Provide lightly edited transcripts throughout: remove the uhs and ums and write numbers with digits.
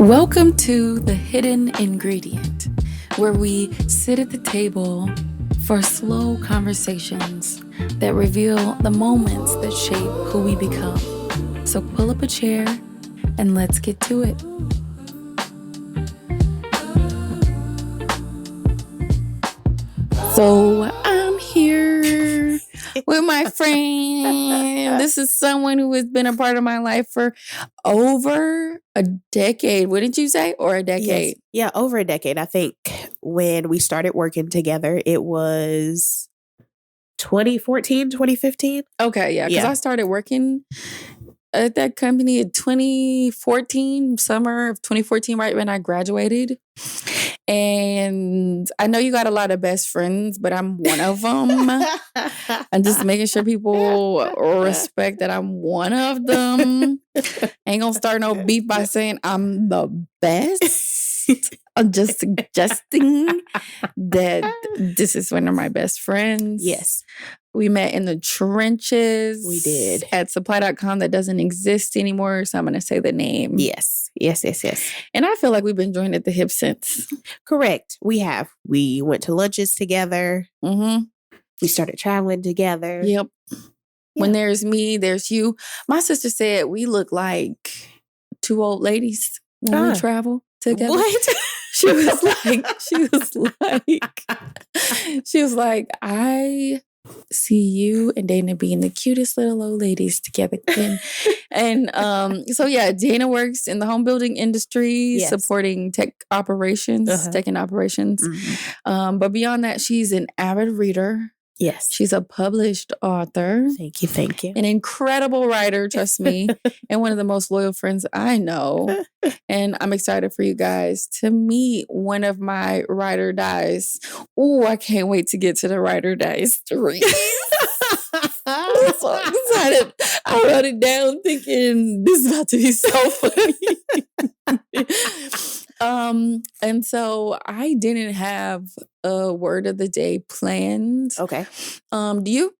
Welcome to The Hidden Ingredient, where we sit at the table for slow conversations that reveal the moments that shape who we become. So pull up a chair and let's get to it. So I'm here with my friend. This is someone who has been a part of my life for over a decade. Wouldn't you say? Or a decade? Yes. Yeah, over a decade. I think when we started working together, it was 2014, 2015. Okay, yeah. Because I started working at that company in 2014, summer of 2014, right when I graduated. And I know you got a lot of best friends, but I'm one of them. I'm just making sure people respect that I'm one of them. Ain't gonna start no beef by saying I'm the best. I'm just suggesting that this is one of my best friends. Yes. We met in the trenches. We did. At supply.com that doesn't exist anymore. So I'm going to say the name. Yes. And I feel like we've been joined at the hip since. Correct. We have. We went to lunches together. Mm-hmm. We started traveling together. Yep. Yeah. When there's me, there's you. My sister said we look like two old ladies when we travel together. What? She was like, I see you and Dana being the cutest little old ladies together. And so yeah, Dana works in the home building industry, supporting tech operations. Mm-hmm. But beyond that, she's an avid reader. Yes. She's a published author. Thank you. An incredible writer, trust me, and one of the most loyal friends I know. And I'm excited for you guys to meet one of my ride or dies. Oh, I can't wait to get to the ride or die story. I'm so excited. I wrote it down thinking this is about to be so funny. And so I didn't have a word of the day planned. Okay. Do you?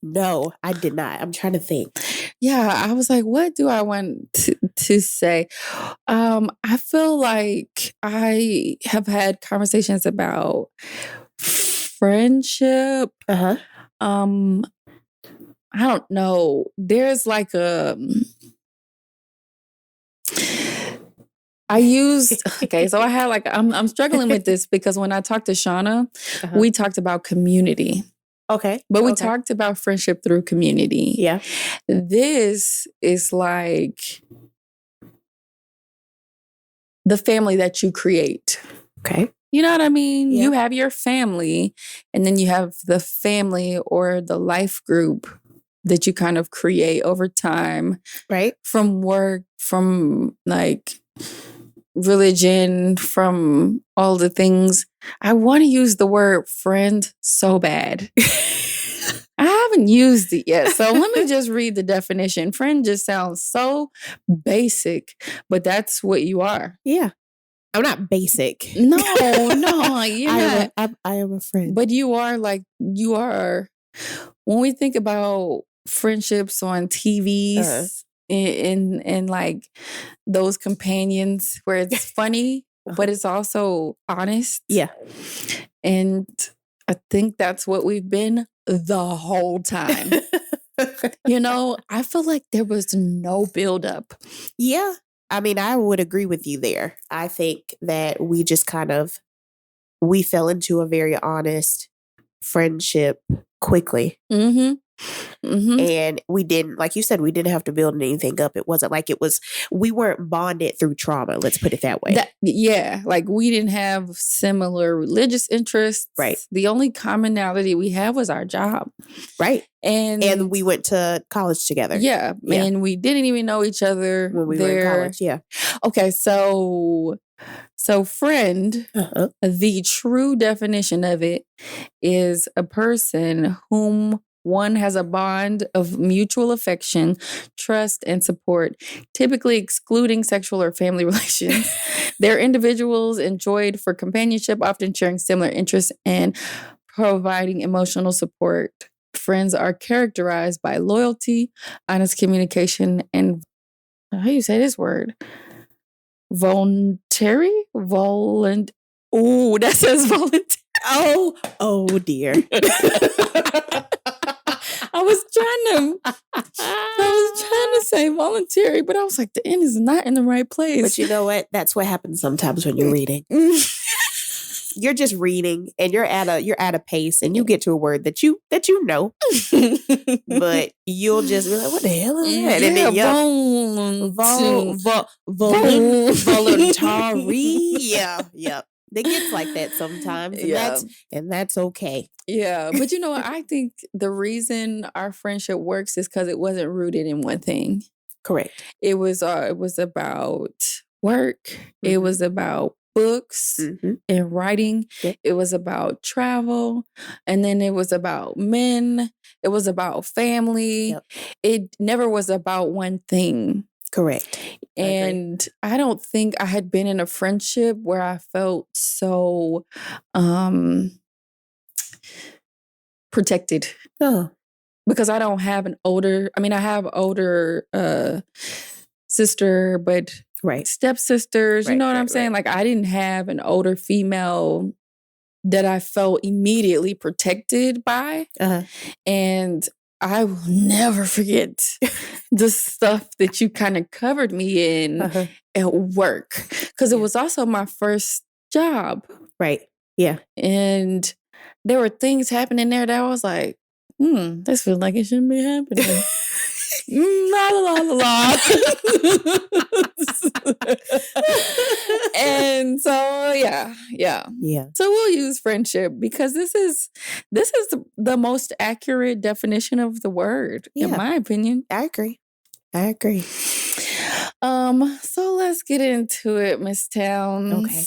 No, I did not. I'm trying to think. Yeah, I was like, what do I want to say? I feel like I have had conversations about friendship. Uh-huh. I don't know. There's like so I had like, I'm struggling with this because when I talked to Shauna, we talked about community. Okay. But we talked about friendship through community. Yeah. This is like the family that you create. Okay. You know what I mean? Yeah. You have your family and then you have the family or the life group that you kind of create over time. Right. From work, from like religion, from all the things. I want to use the word friend so bad. I haven't used it yet. So let me just read the definition. Friend just sounds so basic, but that's what you are. Yeah. I'm not basic. No, you're not. I am a friend. But you are when we think about friendships on TVs, and like those companions where it's funny, but it's also honest. Yeah. And I think that's what we've been the whole time. You know, I feel like there was no buildup. Yeah. I mean, I would agree with you there. I think that we just we fell into a very honest friendship quickly. Mm-hmm. Mm-hmm. And we didn't, like you said, we didn't have to build anything up. It wasn't like we weren't bonded through trauma. Let's put it that way. Like we didn't have similar religious interests. Right. The only commonality we had was our job. Right. And we went to college together. Yeah. And we didn't even know each other when we were in college. Yeah. Okay. So friend, the true definition of it is a person whom one has a bond of mutual affection, trust, and support, typically excluding sexual or family relations. They're individuals enjoyed for companionship, often sharing similar interests and providing emotional support. Friends are characterized by loyalty, honest communication, and how do you say this word? voluntary? Oh, that says voluntary. Oh dear. I was trying to say voluntary, but I was like, the N is not in the right place. But you know what? That's what happens sometimes when you're reading. You're just reading and you're at a pace and you get to a word that you know. But you'll just be like, what the hell is that? And then voluntary. Yeah. It gets like that sometimes. And that's okay. Yeah. But you know what? I think the reason our friendship works is because it wasn't rooted in one thing. Correct. It was about work. Mm-hmm. It was about books and writing. Yep. It was about travel. And then it was about men. It was about family. Yep. It never was about one thing. Correct. And I don't think I had been in a friendship where I felt so protected. Oh. Because I don't have I have older sister, but stepsisters, you know what I'm saying? Like I didn't have an older female that I felt immediately protected by. Uh-huh. And I will never forget the stuff that you kind of covered me in at work. Because it was also my first job. Right. Yeah. And there were things happening there that I was like, this feels like it shouldn't be happening. La la la la. And so yeah. So we'll use friendship because this is the most accurate definition of the word, in my opinion. I agree. So let's get into it, Miss Towns. Okay.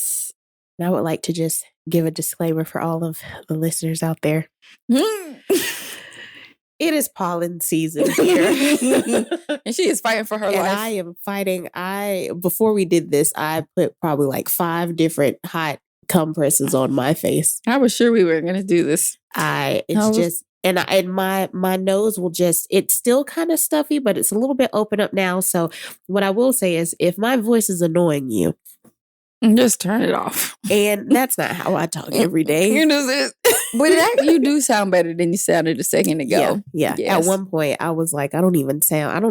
I would like to just give a disclaimer for all of the listeners out there. It is pollen season here. And she is fighting for her life. I am fighting. Before we did this, I put probably like 5 different hot compresses on my face. I was sure we were going to do this. My nose will it's still kind of stuffy, but it's a little bit open up now. So what I will say is if my voice is annoying you, just turn it off. And that's not how I talk every day. But you do sound better than you sounded a second ago. Yeah. Yes. At one point, I was like, I don't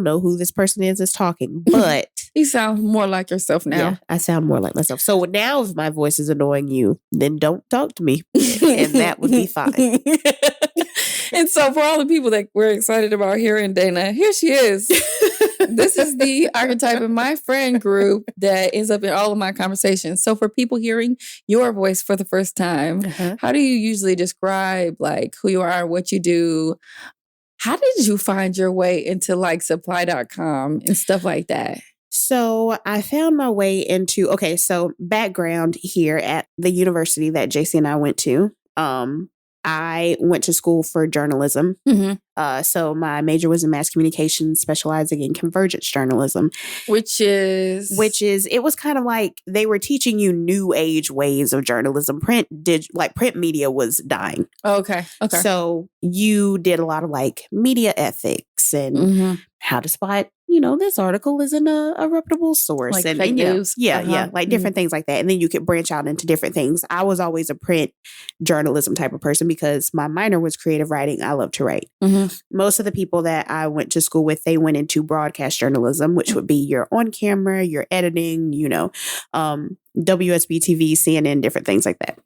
know who this person is talking, but you sound more like yourself now. Yeah, I sound more like myself. So now if my voice is annoying you, then don't talk to me. And that would be fine. And so for all the people that we're excited about hearing Dana, here she is. This is the archetype of my friend group that ends up in all of my conversations. So for people hearing your voice for the first time, how do you usually describe like who you are, what you do? How did you find your way into like supply.com and stuff like that? So I found my way into, so background here at the university that JC and I went to. I went to school for journalism. So my major was in mass communication, specializing in convergence journalism. Which is, it was kind of like they were teaching you new age ways of journalism. Print media was dying. Okay. So you did a lot of like media ethics and how to spot, this article isn't a reputable source. Like fake news. Like different things like that. And then you could branch out into different things. I was always a print journalism type of person because my minor was creative writing. I love to write. Most of the people that I went to school with, they went into broadcast journalism, which would be your on camera, your editing, WSB TV, CNN, different things like that.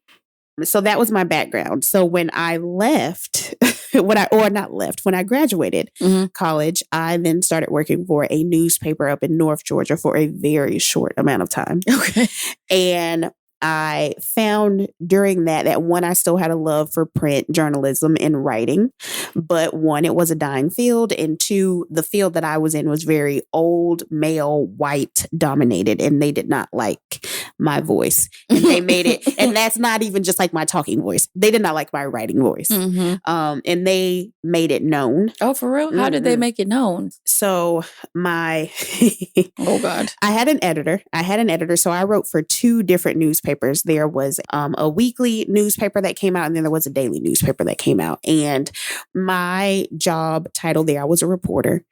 So that was my background. So when I left, when I graduated college, I then started working for a newspaper up in North Georgia for a very short amount of time. Okay. And I found during that one, I still had a love for print journalism and writing, but 1, it was a dying field, and 2, the field that I was in was very old, male, white dominated, and they did not like my voice. And they made it, and that's not even just like my talking voice. They did not like my writing voice. And they made it known. Oh, for real? How did they make it known? So oh God. I had an editor. So I wrote for 2 different newspapers. There was a weekly newspaper that came out, and then there was a daily newspaper that came out. And my job title there, I was a reporter,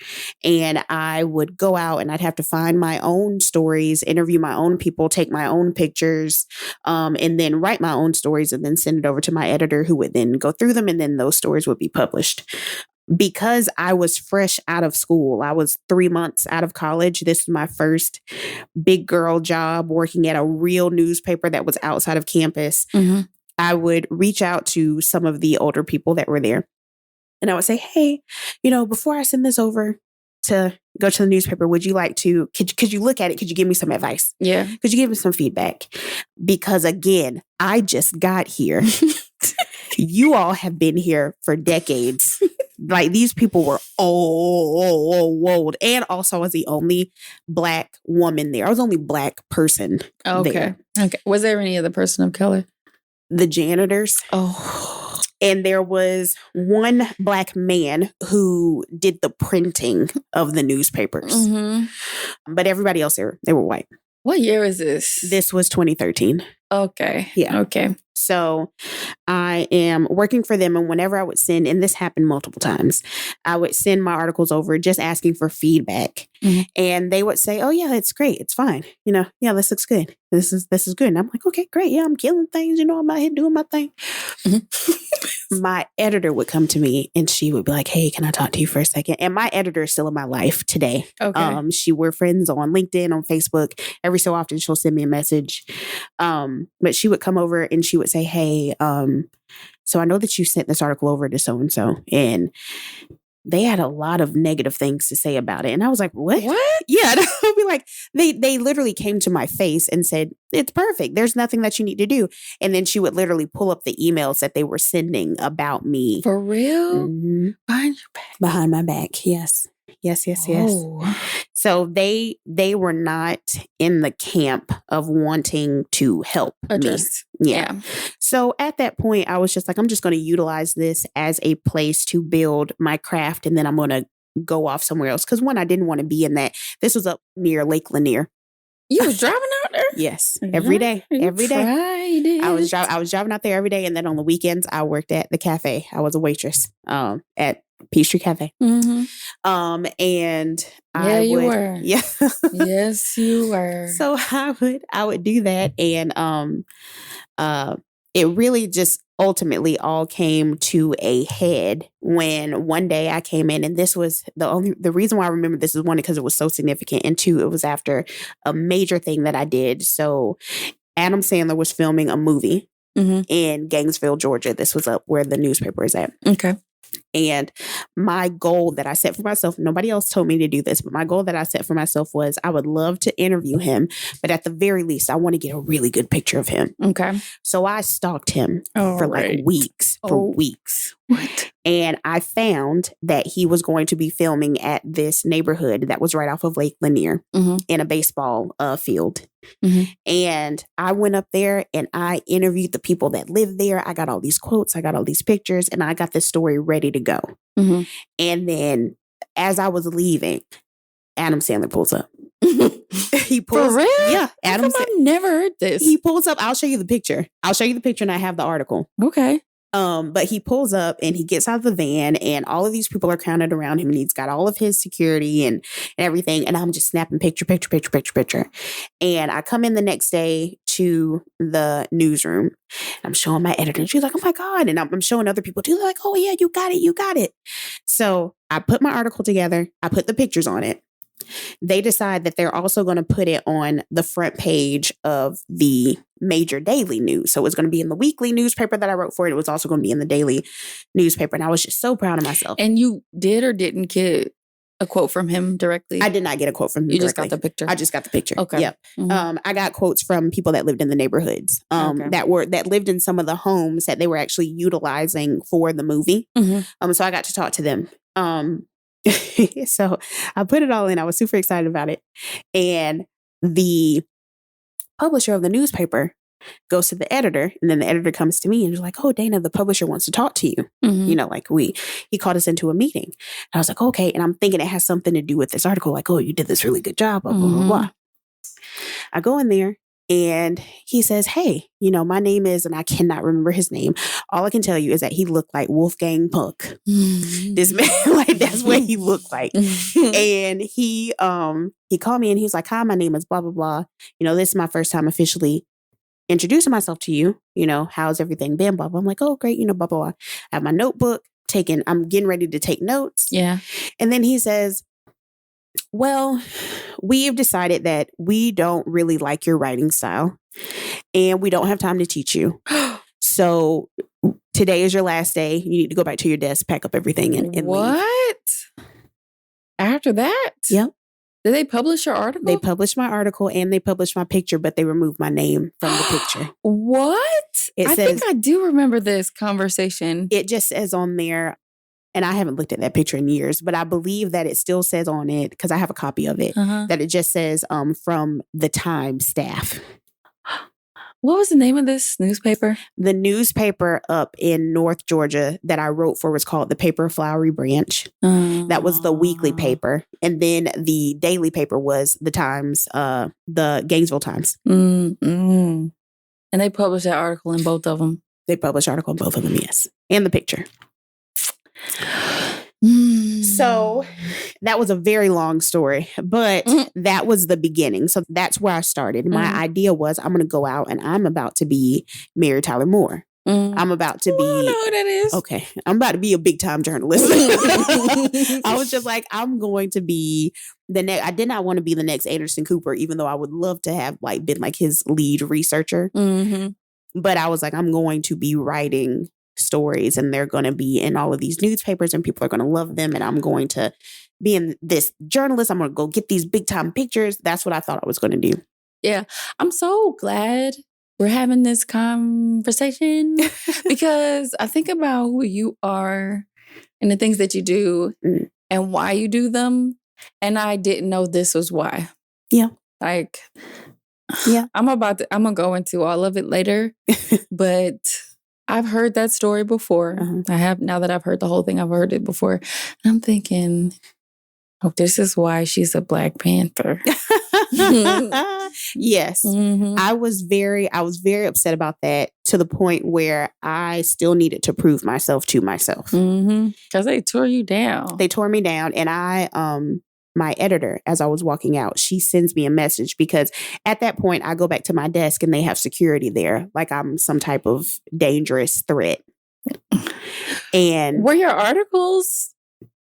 and I would go out and I'd have to find my own stories, interview my own people, take my own pictures, and then write my own stories and then send it over to my editor, who would then go through them, and then those stories would be published. Because I was fresh out of school, I was 3 months out of college. This was my first big girl job working at a real newspaper that was outside of campus. I would reach out to some of the older people that were there. And I would say, hey, before I send this over to go to the newspaper, would you like to, could you look at it? Could you give me some advice? Yeah. Could you give me some feedback? Because again, I just got here. You all have been here for decades. Like, these people were old. And also, I was the only Black woman there. I was the only Black person there. Okay. Was there any other person of color? The janitors. Oh. And there was one Black man who did the printing of the newspapers. But everybody else there, they were white. What year is this? This was 2013. Okay. Yeah. Okay. So I am working for them. And whenever I would send, and this happened multiple times, I would send my articles over just asking for feedback. And they would say, oh, yeah, it's great. It's fine. Yeah, this looks good. This is good. And I'm like, okay, great. Yeah, I'm killing things. I'm out here doing my thing. My editor would come to me and she would be like, hey, can I talk to you for a second? And my editor is still in my life today. Okay. We're friends on LinkedIn, on Facebook. Every so often she'll send me a message. But she would come over and she would say, hey, so I know that you sent this article over to so-and-so, and they had a lot of negative things to say about it. And I was like, what? Yeah. And I'll be like, they literally came to my face and said, it's perfect. There's nothing that you need to do. And then she would literally pull up the emails that they were sending about me. For real? Behind your back? Behind my back. Yes. Yes. Oh. So they were not in the camp of wanting to help me. Yeah. So at that point, I was just like, I'm just going to utilize this as a place to build my craft. And then I'm going to go off somewhere else. Because I didn't want to be in that. This was up near Lake Lanier. You was driving out there? Yes. Every day. I was driving out there every day. And then on the weekends, I worked at the cafe. I was a waitress at Peachtree Cafe. Mm-hmm. And you were. Yeah. Yes, you were. So I would do that. And it really just ultimately all came to a head when one day I came in, and this was the reason why I remember this is, one, because it was so significant, and 2, it was after a major thing that I did. So Adam Sandler was filming a movie in Gainesville, Georgia. This was up where the newspaper is at. Okay. And my goal that I set for myself, nobody else told me to do this, but my goal that I set for myself was I would love to interview him, but at the very least, I want to get a really good picture of him. Okay. So I stalked him for like weeks. What? And I found that he was going to be filming at this neighborhood that was right off of Lake Lanier in a baseball field. And I went up there and I interviewed the people that lived there. I got all these quotes, I got all these pictures, and I got this story ready to go. And then as I was leaving, Adam Sandler pulls up. He pulls, for real? Yeah. I've never heard this. He pulls up. I'll show you the picture. And I have the article. Okay. But he pulls up and he gets out of the van and all of these people are crowded around him and he's got all of his security and everything. And I'm just snapping picture. And I come in the next day to the newsroom. I'm showing my editor and she's like, oh my God. And I'm showing other people too. They're like, oh yeah, you got it. So I put my article together. I put the pictures on it. They decide that they're also going to put it on the front page of the major daily news. So it's going to be in the weekly newspaper that I wrote for it. It was also going to be in the daily newspaper. And I was just so proud of myself. And you did or didn't get a quote from him directly? I did not get a quote from him directly. Just got the picture. I just got the picture. Okay. Yep. I got quotes from people that lived in the neighborhoods that lived in some of the homes that they were actually utilizing for the movie. So I got to talk to them. So I put it all in. I was super excited about it. And the publisher of the newspaper goes to the editor, and then the editor comes to me and is like, oh, Dana, the publisher wants to talk to you. You know, like he called us into a meeting. And I was like, okay. And I'm thinking it has something to do with this article. Like, oh, you did this really good job, blah, blah, blah, blah. I go in there and he says, hey, you know, my name is, and I cannot remember his name. All I can tell you is that he looked like Wolfgang Puck. This man, like, that's what he looked like. And he called me and he's like, hi, my name is blah, blah, blah. You know, this is my first time officially introducing myself to you. You know, how's everything been? Blah, blah. I'm like, oh, great. You know, blah, blah, blah. I have my notebook I'm getting ready to take notes. Yeah. And then he says, well, we've decided that we don't really like your writing style and we don't have time to teach you. So today is your last day. You need to go back to your desk, pack up everything and what? Leave. After that? Yep. Did they publish your article? They published my article and they published my picture, but they removed my name from the picture. What? I think I do remember this conversation. It just says on there, and I haven't looked at that picture in years, but I believe that it still says on it, because I have a copy of it, that it just says from the Time staff. What was the name of this newspaper? The newspaper up in North Georgia that I wrote for was called the Paper Flowery Branch. That was the weekly paper. And then the daily paper was the Times, the Gainesville Times. And they published that article in both of them. They published article in both of them, yes. And the picture. So that was a very long story, but that was the beginning. So that's where I started. My idea was I'm going to go out and I'm about to be Mary Tyler Moore. I'm about to be. I know who that is. Okay. I'm about to be a big time journalist. I was just like, I'm going to be the next. I did not want to be the next Anderson Cooper, even though I would love to have like been like his lead researcher. But I was like, I'm going to be writing stories and they're going to be in all of these newspapers and people are going to love them. And I'm going to be in this journalist. I'm going to go get these big time pictures. That's what I thought I was going to do. Yeah. I'm so glad we're having this conversation because I think about who you are and the things that you do and why you do them. And I didn't know this was why. Yeah. Like, yeah, I'm going to go into all of it later, but I've heard that story before. I have, now that I've heard the whole thing, I've heard it before. And I'm thinking, oh, this is why she's a Black Panther. Yes. I was very upset about that to the point where I still needed to prove myself to myself. Because they tore you down. They tore me down. And my editor, as I was walking out, she sends me a message because at that point I go back to my desk and they have security there. Like I'm some type of dangerous threat. And were your articles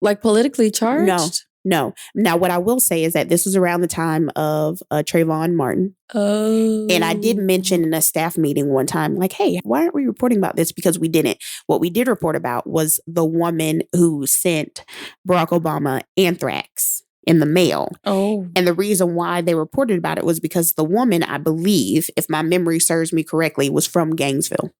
like politically charged? No. Now, what I will say is that this was around the time of Trayvon Martin. Oh. And I did mention in a staff meeting one time, like, hey, why aren't we reporting about this? Because we didn't. What we did report about was the woman who sent Barack Obama anthrax in the mail. Oh. And the reason why they reported about it was because the woman, I believe, if my memory serves me correctly, was from Gainesville.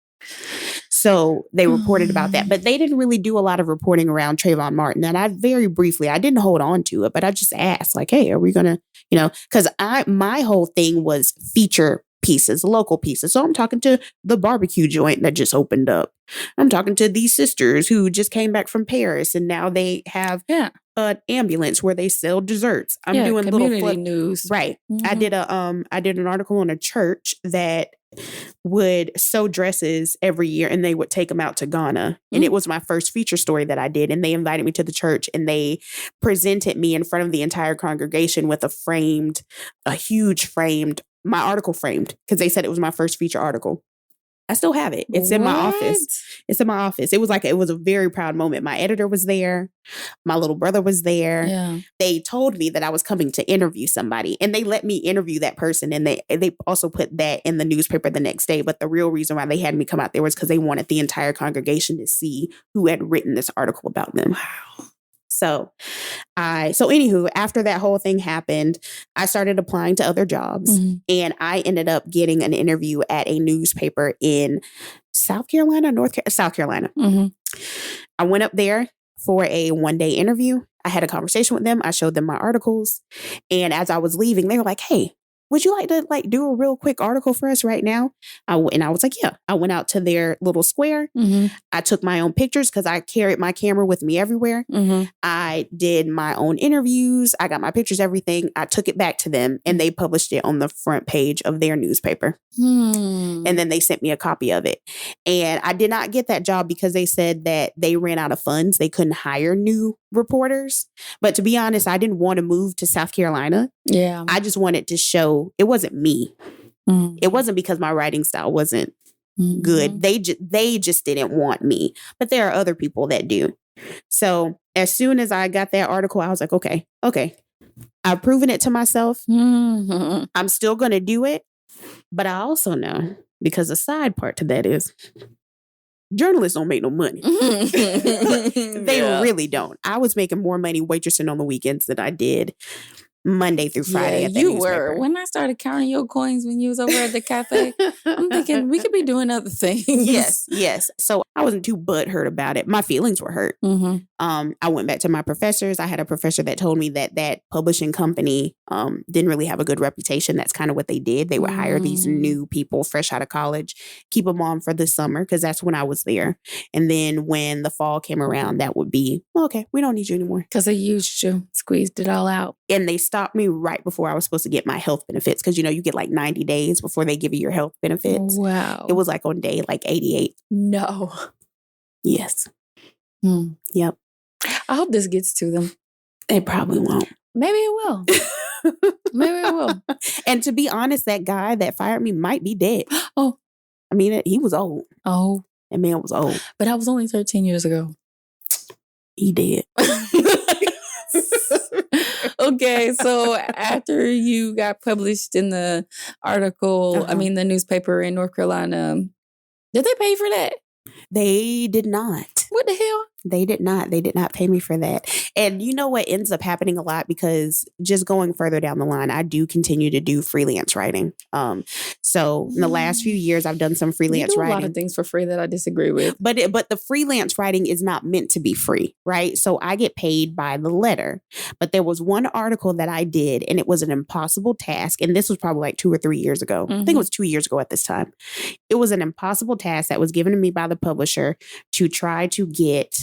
So they reported about that, but they didn't really do a lot of reporting around Trayvon Martin. And I didn't hold on to it, but I just asked like, hey, are we going to, because my whole thing was feature pieces, local pieces. So I'm talking to the barbecue joint that just opened up. I'm talking to these sisters who just came back from Paris and now they have an ambulance where they sell desserts. I'm doing community news. Right. I did an article on a church that would sew dresses every year and they would take them out to Ghana. And it was my first feature story that I did. And they invited me to the church and they presented me in front of the entire congregation with my article framed because they said it was my first feature article. I still have it. It's in my office. It's in my office. It was a very proud moment. My editor was there. My little brother was there. Yeah. They told me that I was coming to interview somebody and they let me interview that person. And they also put that in the newspaper the next day. But the real reason why they had me come out there was because they wanted the entire congregation to see who had written this article about them. Wow. So anywho, after that whole thing happened, I started applying to other jobs and I ended up getting an interview at a newspaper in South Carolina. I went up there for a one-day interview. I had a conversation with them. I showed them my articles. And as I was leaving, they were like, hey, would you like to like do a real quick article for us right now? And I was like, yeah. I went out to their little square. I took my own pictures because I carried my camera with me everywhere. I did my own interviews. I got my pictures, everything. I took it back to them and they published it on the front page of their newspaper. And then they sent me a copy of it. And I did not get that job because they said that they ran out of funds. They couldn't hire new reporters. But to be honest, I didn't want to move to South Carolina. Yeah. I just wanted to show it wasn't me. It wasn't because my writing style wasn't good. They just didn't want me. But there are other people that do. So as soon as I got that article, I was like, okay. I've proven it to myself. I'm still going to do it. But I also know, because the side part to that is journalists don't make no money. They really don't. I was making more money waitressing on the weekends than I did Monday through Friday at the newspaper. Were. When I started counting your coins when you was over at the cafe, I'm thinking we could be doing other things. Yes. So I wasn't too butthurt about it. My feelings were hurt. I went back to my professors. I had a professor that told me that publishing company didn't really have a good reputation. That's kind of what they did. They would hire these new people fresh out of college, keep them on for the summer because that's when I was there. And then when the fall came around, that would be, okay, we don't need you anymore. Because they used you, squeezed it all out. And they stopped me right before I was supposed to get my health benefits because, you get like 90 days before they give you your health benefits. Wow. It was like on day like 88. No. Yes. Yep. I hope this gets to them. It probably won't. Maybe it will. Maybe it will. And to be honest, that guy that fired me might be dead. Oh. I mean, he was old. Oh. That man was old. But that was only 13 years ago. He did. Okay, so after you got published in the article, the newspaper in North Carolina, did they pay for that? They did not. What the hell? They did not. They did not pay me for that. And you know what ends up happening a lot because just going further down the line, I do continue to do freelance writing. So in the last few years, I've done some freelance writing. A lot of things for free that I disagree with. But the freelance writing is not meant to be free, right? So I get paid by the letter. But there was one article that I did, and it was an impossible task. And this was probably like 2 or 3 years ago. I think it was 2 years ago at this time. It was an impossible task that was given to me by the publisher to try to get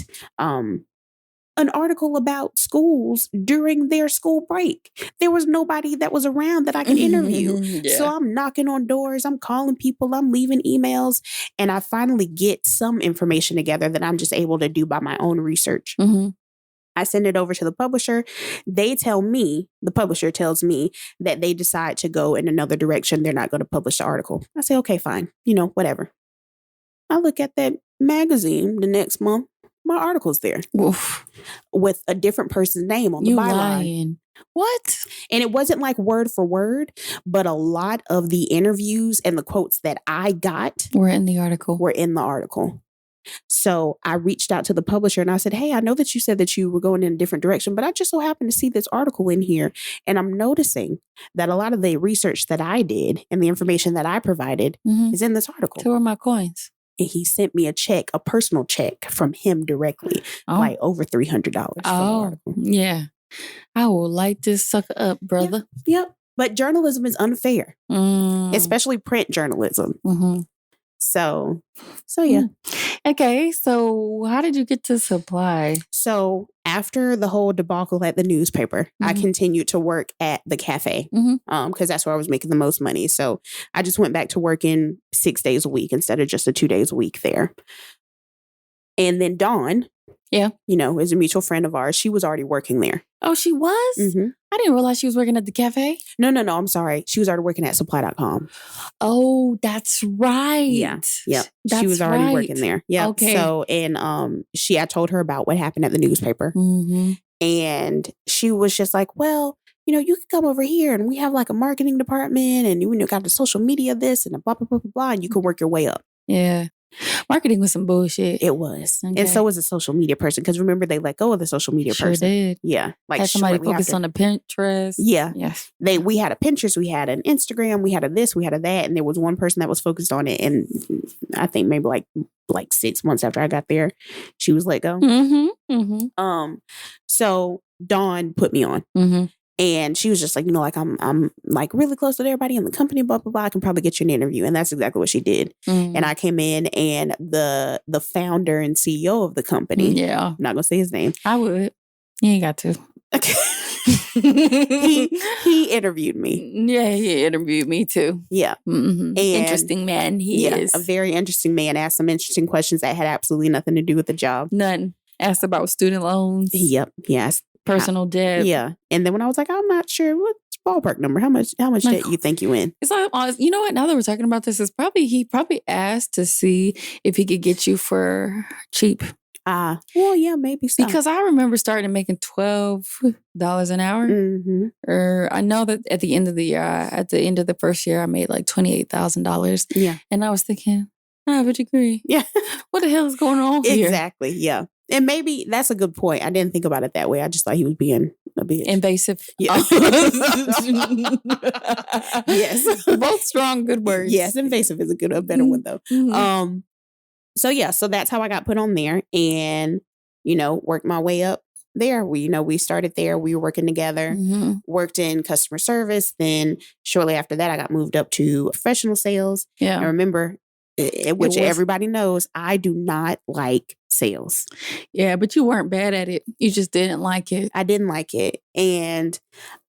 an article about schools during their school break. There was nobody that was around that I could interview. So I'm knocking on doors, I'm calling people, I'm leaving emails, and I finally get some information together that I'm just able to do by my own research. I send it over to the publisher. They tell me, the publisher tells me that they decide to go in another direction. They're not going to publish the article. I say, okay, fine. Whatever. I look at that magazine the next month. My article's there. Oof. With a different person's name on the byline. Lying. What? And it wasn't like word for word, but a lot of the interviews and the quotes that I got were in the article. So I reached out to the publisher and I said, hey, I know that you said that you were going in a different direction, but I just so happened to see this article in here. And I'm noticing that a lot of the research that I did and the information that I provided is in this article. So where are my coins? And he sent me a personal check from him directly, like over $300. Oh, yeah. I will light this sucker up, brother. Yep. But journalism is unfair, especially print journalism. So yeah. Okay, so how did you get to supply? So after the whole debacle at the newspaper, I continued to work at the cafe because that's where I was making the most money. So I just went back to working 6 days a week instead of just the 2 days a week there. And then Dawn, is a mutual friend of ours. She was already working there. Oh, she was? I didn't realize she was working at the cafe. No, I'm sorry. She was already working at supply.com. Oh, that's right. Yeah. She was already working there. Yeah. Okay. So, and I told her about what happened at the newspaper. And she was just like, well, you can come over here and we have like a marketing department and you got the social media this and blah, blah, blah, blah, blah, and you can work your way up. Yeah. Marketing was some bullshit. It was. Okay. And so was a social media person. Because remember, they let go of the social media person. Did. Yeah. Like had somebody focus on the Pinterest. Yeah. Yes. We had a Pinterest, we had an Instagram, we had a this, we had a that. And there was one person that was focused on it. And I think maybe like 6 months after I got there, she was let go. So Dawn put me on. And she was just like, like, I'm like really close with everybody in the company, blah, blah, blah. I can probably get you an interview. And that's exactly what she did. And I came in, and the founder and CEO of the company, I'm not going to say his name. I would. You ain't got to. he interviewed me. Yeah, he interviewed me too. Yeah. And interesting man he is. A very interesting man. Asked some interesting questions that had absolutely nothing to do with the job. None. Asked about student loans. Yep. Yes. Personal debt. Yeah. And then when I was like, I'm not sure, what's ballpark number? How much debt you think you in? It's like, you know what? Now that we're talking about this, he probably asked to see if he could get you for cheap. Well, yeah, maybe so. Because I remember starting making $12 an hour. Or I know that at the end of the year, at the end of the first year, I made like $28,000. Yeah. And I was thinking, I have a degree. Yeah. What the hell is going on here? Exactly. Yeah. And maybe that's a good point. I didn't think about it that way. I just thought he was being a bitch. Invasive. Yeah. Yes. Both strong, good words. Yes. Invasive is a better one though. So that's how I got put on there, and, worked my way up there. We started there. We were working together, worked in customer service. Then shortly after that, I got moved up to professional sales. Yeah. I remember, which everybody knows, I do not like sales. Yeah, but you weren't bad at it. You just didn't like it. I didn't like it. And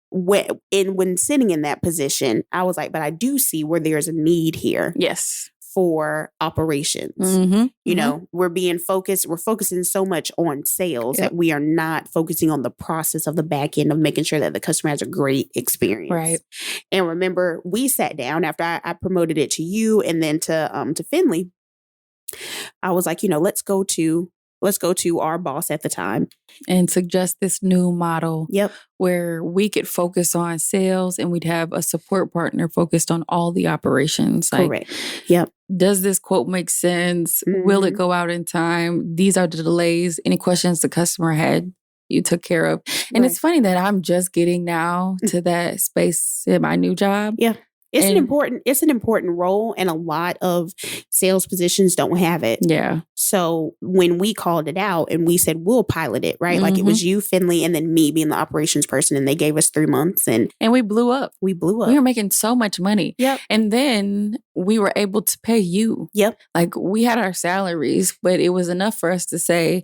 when sitting in that position, I was like, but I do see where there's a need here. Yes. For operations. We're focusing so much on sales that we are not focusing on the process of the back end of making sure that the customer has a great experience. Right. And remember, we sat down after I promoted it to you and then to Finley. I was like, let's go to our boss at the time and suggest this new model. Yep. Where we could focus on sales and we'd have a support partner focused on all the operations. Correct. Yep. Does this quote make sense? Will it go out in time? These are the delays. Any questions the customer had, you took care of. And It's funny that I'm just getting now to that space in my new job. Yeah. It's an important role, and a lot of sales positions don't have it. Yeah. So when we called it out and we said, we'll pilot it, right? Like it was you, Finley, and then me being the operations person, and they gave us 3 months and we blew up. We were making so much money. Yep. And then we were able to pay you. Yep. Like we had our salaries, but it was enough for us to say,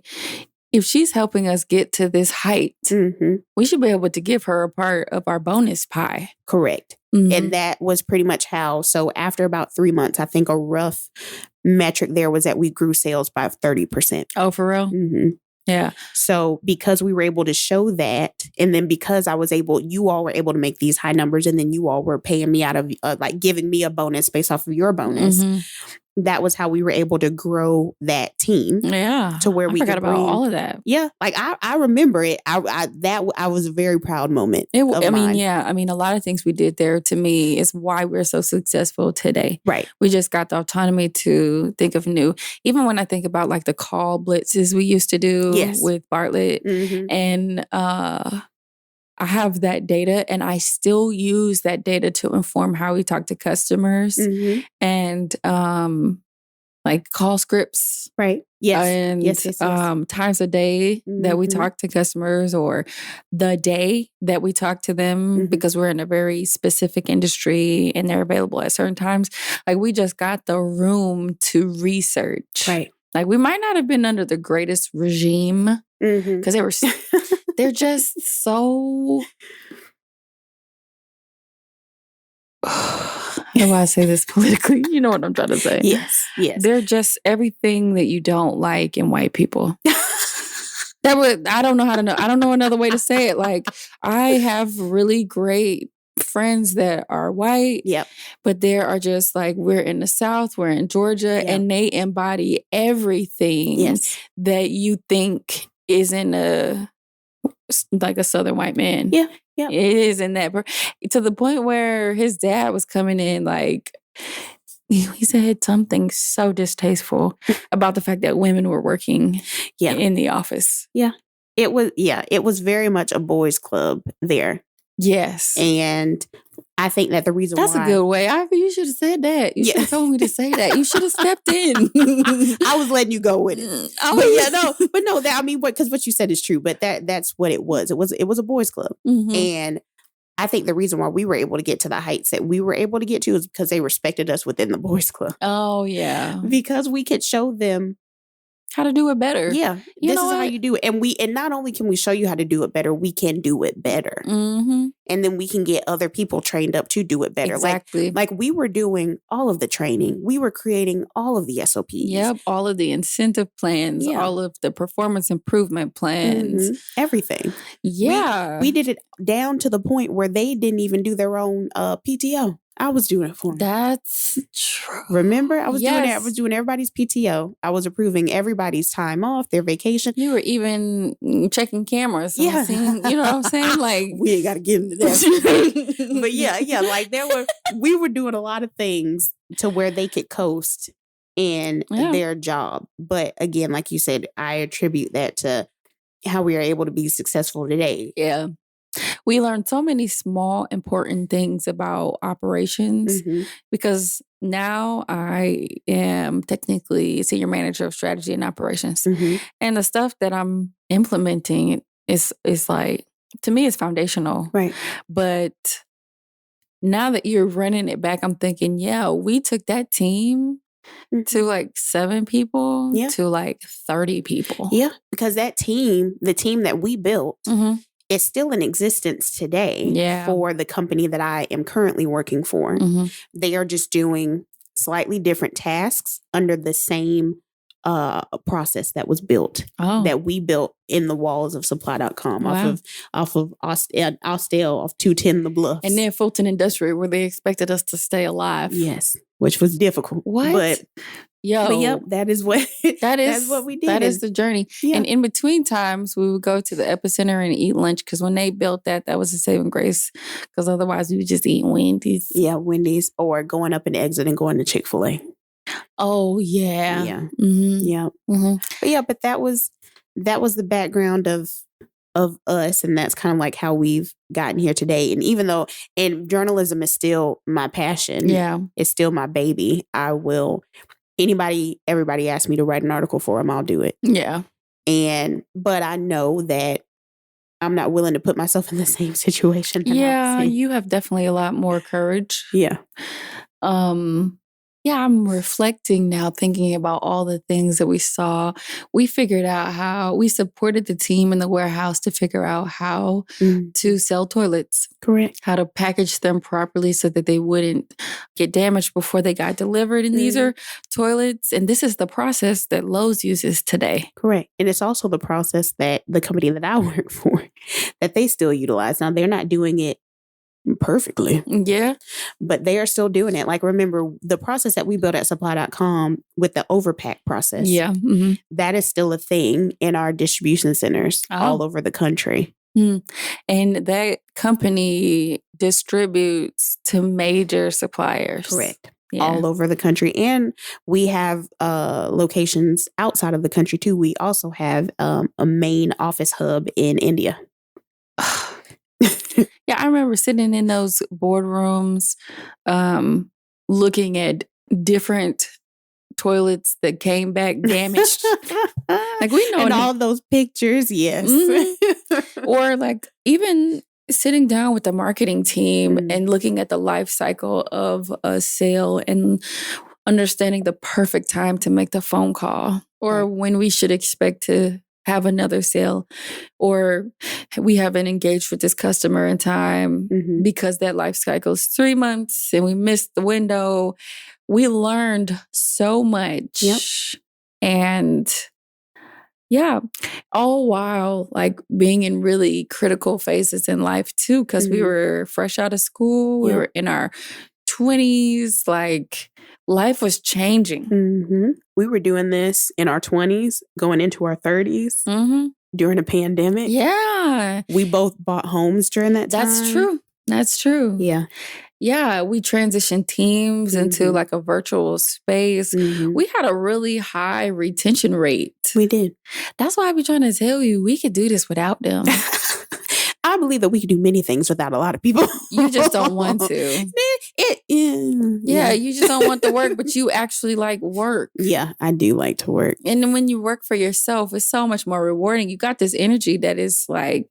if she's helping us get to this height, we should be able to give her a part of our bonus pie. Correct. And that was pretty much how. So after about 3 months, I think a rough metric there was that we grew sales by 30%. Oh, for real? Yeah. So because we were able to show that, and then because you all were able to make these high numbers, and then you all were paying me out of giving me a bonus based off of your bonus. That was how we were able to grow that team. Yeah. To where we forgot about all of that. Yeah. Like I remember it. I was a very proud moment. A lot of things we did there to me is why we're so successful today. Right. We just got the autonomy to think of new. Even when I think about like the call blitzes we used to do with Bartlett and I have that data, and I still use that data to inform how we talk to customers and like call scripts. Right. Yes. And yes. Times a day that we talk to customers, or the day that we talk to them, because we're in a very specific industry and they're available at certain times. Like we just got the room to research. Right. Like we might not have been under the greatest regime because they're just so. How do I say this politically? You know what I'm trying to say. Yes. They're just everything that you don't like in white people. I don't know another way to say it. Like I have really great friends that are white. Yep. But there are just like, we're in the South, we're in Georgia, and they embody everything that you think is in a Southern white man. Yeah. Yeah. It is in that, to the point where his dad was coming in like, he said something so distasteful about the fact that women were working in the office. Yeah. It was very much a boys' club there. Yes. And I think that the reason That's a good way. You should have said that. You should have told me to say that. You should have stepped in. I was letting you go with it. Because what you said is true. But that's what it was. It was a boys' club. And I think the reason why we were able to get to the heights that we were able to get to is because they respected us within the boys club. Oh, yeah. Because we could show them how to do it better. Yeah. This is how you do it. And not only can we show you how to do it better, we can do it better. Mm-hmm. And then we can get other people trained up to do it better. Exactly. Like we were doing all of the training. We were creating all of the SOPs. Yep. All of the incentive plans, all of the performance improvement plans. Mm-hmm. Everything. Yeah. We did it down to the point where they didn't even do their own PTO. I was doing it for them. That's true. Remember? I was doing it. I was doing everybody's PTO. I was approving everybody's time off, their vacation. You were even checking cameras. Yeah. You know what I'm saying? Like, we ain't got to get into that. But yeah. Like we were doing a lot of things to where they could coast in their job. But again, like you said, I attribute that to how we are able to be successful today. Yeah. We learned so many small, important things about operations because now I am technically senior manager of strategy and operations. And the stuff that I'm implementing is like, to me, it's foundational. Right. But now that you're running it back, I'm thinking, we took that team to like 7 people to like 30 people. Yeah. Because the team that we built, it's still in existence today for the company that I am currently working for. They are just doing slightly different tasks under the same process that was built, that we built in the walls of supply.com off of Austell, off 210 The Bluffs. And then Fulton Industrial, where they expected us to stay alive. Yes, which was difficult. What? But that is what that's what we did. That is the journey. Yeah. And in between times, we would go to the Epicenter and eat lunch because when they built that was a saving grace. Because otherwise, we would just eat Wendy's. Yeah, Wendy's, or going up an exit and going to Chick-fil-A. Oh yeah, yeah, yeah. But that was the background of us, and that's kind of like how we've gotten here today. And even though journalism is still my passion, it's still my baby. Everybody asks me to write an article for them, I'll do it. Yeah. But I know that I'm not willing to put myself in the same situation. You have definitely a lot more courage. Yeah. I'm reflecting now, thinking about all the things that we saw. We figured out how we supported the team in the warehouse to figure out how to sell toilets. Correct. How to package them properly so that they wouldn't get damaged before they got delivered. And these are toilets. And this is the process that Lowe's uses today. Correct. And it's also the process that the company that I work for, that they still utilize. Now, they're not doing it perfectly. Yeah. But they are still doing it. Like, remember the process that we built at supply.com with the overpack process. Yeah. That is still a thing in our distribution centers all over the country. And that company distributes to major suppliers. Correct. Yeah. All over the country. And we have locations outside of the country too. We also have a main office hub in India. Yeah, I remember sitting in those boardrooms, looking at different toilets that came back damaged. Like, we know. And all those pictures, yes. Or like even sitting down with the marketing team and looking at the life cycle of a sale and understanding the perfect time to make the phone call, or when we should expect to have another sale, or we haven't engaged with this customer in time because that life cycle is 3 months and we missed the window. We learned so much. Yep. And all while like being in really critical phases in life too, because we were fresh out of school. We were in our 20s, like life was changing. We were doing this in our 20s, going into our 30s during a pandemic. Yeah. We both bought homes during that time. That's true. Yeah. Yeah. We transitioned teams into like a virtual space. We had a really high retention rate. We did. That's why I be trying to tell you, we could do this without them. I believe that we can do many things without a lot of people. You just don't want to. You just don't want to work, but you actually like work. Yeah, I do like to work. And then when you work for yourself, it's so much more rewarding. You got this energy that is like,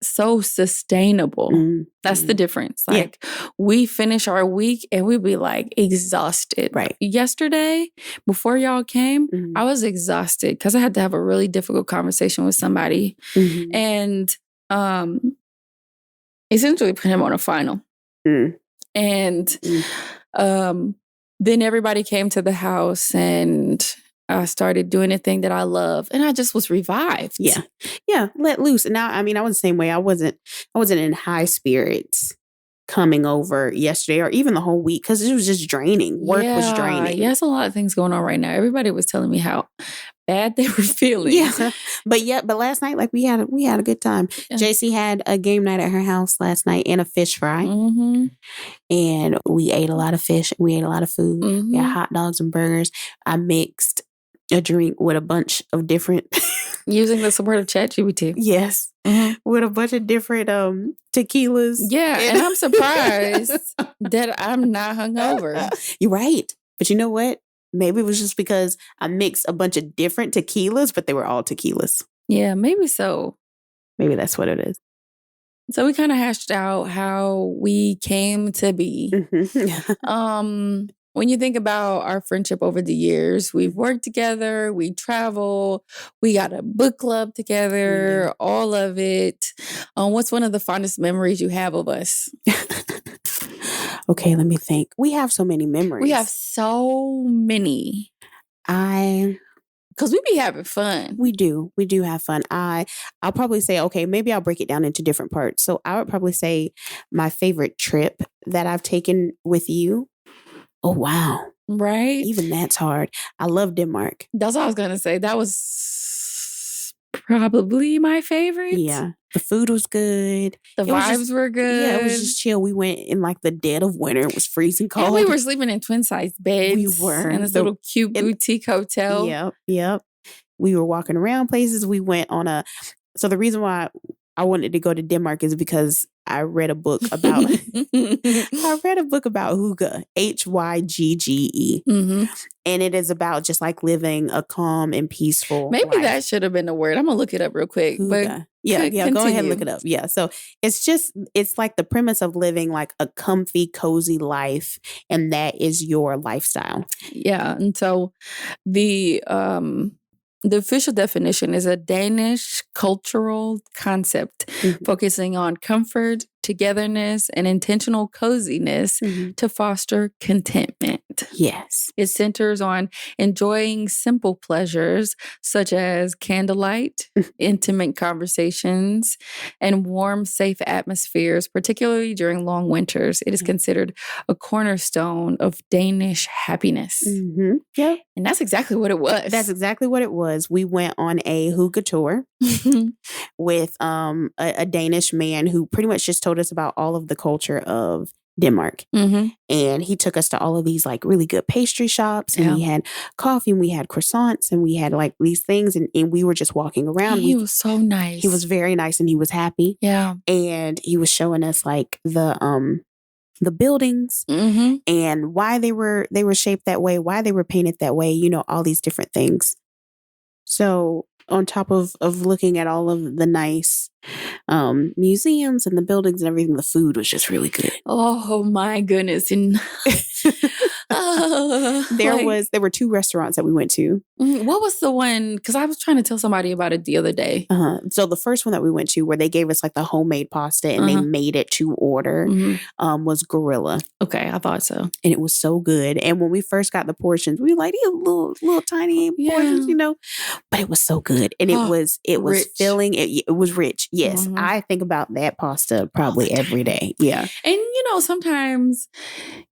so sustainable. That's the difference. Like we finish our week and we'd be like exhausted. Right. Yesterday, before y'all came, I was exhausted because I had to have a really difficult conversation with somebody. And essentially put him on a final. And then everybody came to the house and I started doing a thing that I love, and I just was revived. Yeah, let loose. And now, I mean, I was the same way. I wasn't in high spirits coming over yesterday or even the whole week because it was just draining. Work was draining. Yeah, there's a lot of things going on right now. Everybody was telling me how bad they were feeling. Yeah, but last night, like we had a good time. Yeah. JC had a game night at her house last night and a fish fry, and we ate a lot of fish. We ate a lot of food. We had hot dogs and burgers. I mixed a drink with a bunch of different using the support of ChatGPT. Yes. With a bunch of different tequilas. Yeah, and I'm surprised that I'm not hungover. You're right. But you know what? Maybe it was just because I mixed a bunch of different tequilas, but they were all tequilas. Yeah, maybe so. Maybe that's what it is. So we kind of hashed out how we came to be. When you think about our friendship over the years, we've worked together, we travel, we got a book club together, all of it. What's one of the fondest memories you have of us? Okay, let me think. We have so many memories. We have so many. Because we be having fun. We do. We do have fun. I'll probably say, okay, maybe I'll break it down into different parts. So I would probably say my favorite trip that I've taken with you. Oh, wow. Right? Even that's hard. I love Denmark. That's what I was going to say. That was probably my favorite. Yeah. The food was good. The vibes were good. Yeah, it was just chill. We went in like the dead of winter. It was freezing cold. And we were sleeping in twin-sized beds. We were. In this little cute boutique hotel. Yep. We were walking around places. We went on so the reason why I wanted to go to Denmark is because I read a book about hygge, Hygge. And it is about just like living a calm and peaceful Maybe life. That should have been the word. I'm going to look it up real quick. But yeah, go ahead and look it up. Yeah. So it's like the premise of living like a comfy, cozy life. And that is your lifestyle. Yeah. And so the official definition is a Danish cultural concept focusing on comfort, togetherness, and intentional coziness to foster contentment. Yes. It centers on enjoying simple pleasures such as candlelight, intimate conversations, and warm, safe atmospheres, particularly during long winters. It is considered a cornerstone of Danish happiness. Yeah. And that's exactly what it was. That's exactly what it was. We went on a hygge tour with a Danish man who pretty much just told us about all of the culture of Denmark. And he took us to all of these like really good pastry shops, and we had coffee, and we had croissants, and we had like these things, and we were just walking around. He was so nice. He was very nice, and he was happy. Yeah. And he was showing us like the buildings and why they were shaped that way, why they were painted that way, all these different things. So on top of looking at all of the nice museums and the buildings and everything, the food was just really good. Oh my goodness. And there were two restaurants that we went to. What was the one? Because I was trying to tell somebody about it the other day. So the first one that we went to, where they gave us like the homemade pasta and they made it to order, was Gorilla. Okay, I thought so. And it was so good. And when we first got the portions, we were like, these little tiny portions, but it was so good. And it was rich. filling. It was rich. Yes. I think about that pasta probably every day. Yeah. And sometimes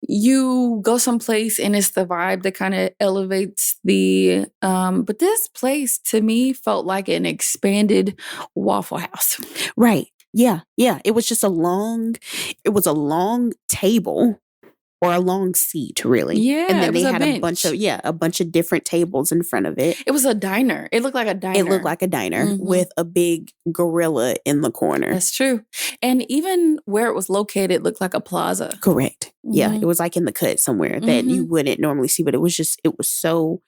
you go someplace and it's the vibe that kind of elevates the, but this place to me felt like an expanded Waffle House. Right. Yeah. Yeah. It was just a long table or a long seat, really. Yeah, and then it was they a had bench. a bunch of different tables in front of it. It was a diner. It looked like a diner. It looked like a diner with a big gorilla in the corner. That's true. And even where it was located, it looked like a plaza. Correct. Yeah, it was like in the cut somewhere that you wouldn't normally see, but it was so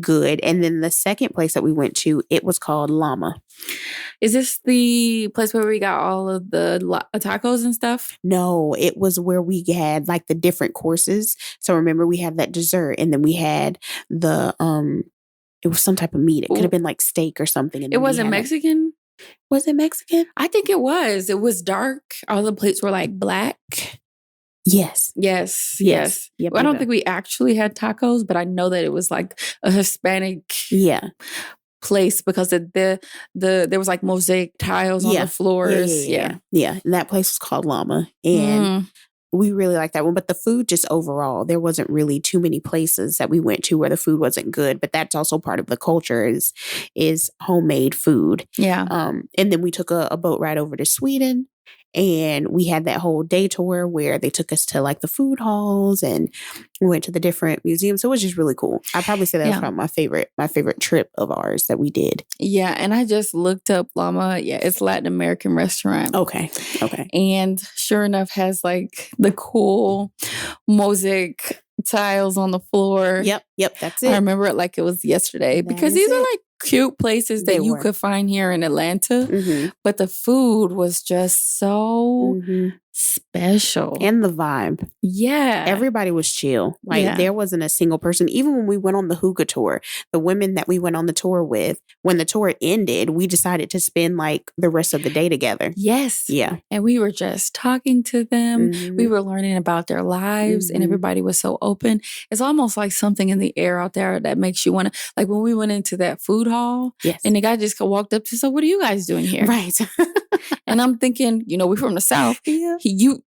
good. And then the second place that we went to, it was called Llama. Is this the place where we got all of the tacos and stuff? No, it was where we had like the different courses. So remember, we had that dessert, and then we had the it was some type of meat. It could have been like steak or something. And it wasn't Mexican? Was it Mexican? I think it was. It was dark. All the plates were like black. Yes. Yep, well, I don't think we actually had tacos, but I know that it was like a Hispanic place because there was like mosaic tiles on the floors. Yeah. And that place was called Llama. And we really liked that one. But the food just overall, there wasn't really too many places that we went to where the food wasn't good. But that's also part of the culture is homemade food. Yeah. And then we took a boat ride over to Sweden. And we had that whole day tour where they took us to like the food halls and we went to the different museums. So it was just really cool. I'd probably say that was probably my favorite trip of ours that we did. Yeah. And I just looked up Llama. Yeah. It's a Latin American restaurant. Okay. And sure enough has like the cool mosaic tiles on the floor. Yep. That's it. I remember it like it was yesterday because these are like cute places that you could find here in Atlanta. But the food was just so special. And the vibe. Yeah. Everybody was chill. Like there wasn't a single person. Even when we went on the hookah tour, the women that we went on the tour with, when the tour ended, we decided to spend like the rest of the day together. Yes. Yeah. And we were just talking to them. We were learning about their lives and everybody was so open. It's almost like something in the air out there that makes you want to, like when we went into that food hall and the guy just walked up to us, so what are you guys doing here? Right. And I'm thinking, we're from the South. Yeah. You